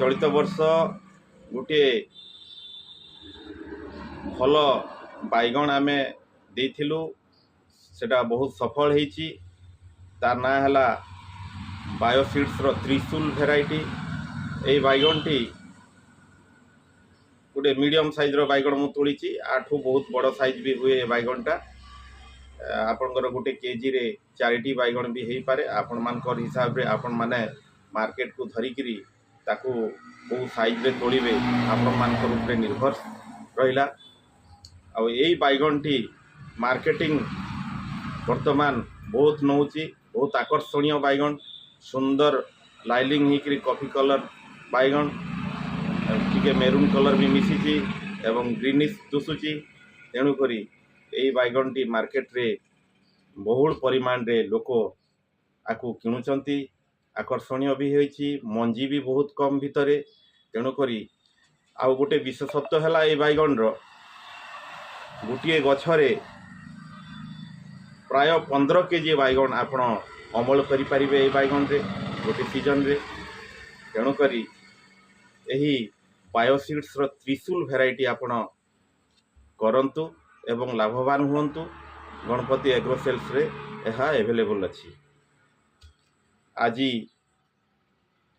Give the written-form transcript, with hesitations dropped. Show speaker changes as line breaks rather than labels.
चलित वर्ष गोटे भल बैगण आमे देइथिलु सेटा बहुत सफल होईची। तार ना है बायोसीड्स रो त्रिशूल भेराइटी। ए बैगणटी गोटे मीडियम साइज रो बैगण मु तोड़ी आठू बहुत बड़ साइज भी हुए बैगणटा। आपणकर गोटे केजी रे 4टी बैगण भी हो पारे। आपण मानकर हिसाब रे आपण माने मार्केट को धरिकी ताकू बहु साइज रे तोड़े आपण मानकर ऊपर निर्भर रहिला। आ यही बैगणटी मार्केटिंग वर्तमान बहुत नौची। बहुत आकर्षणीय बैगण, सुंदर लाइलिंग होकर कॉफी कलर बैगण, टिके मेरून कलर भी मिसी एवं ग्रीनिश दुसुची। तेणुक यही बैगणटी मार्केट रे बहुल परिमाण रे लोक आकु किणुचंती। आकर्षणीय भी होईची, मंजी भी बहुत कम भितरे। तेणुक आउ गोटे विशेषत्व है ये बैगण रो गोटे गछरे प्राय 15 केजी बैगण आपण अमल करें ये बैगण रे गोटे सीजन रे। तेणुक यही बायोसीड्स रो त्रिशूल भेराइटी आपण करंतु एवं लाभवान हुंतु। गणपति एग्रोसेल्स रे यह एवेलेबल अच्छी। आज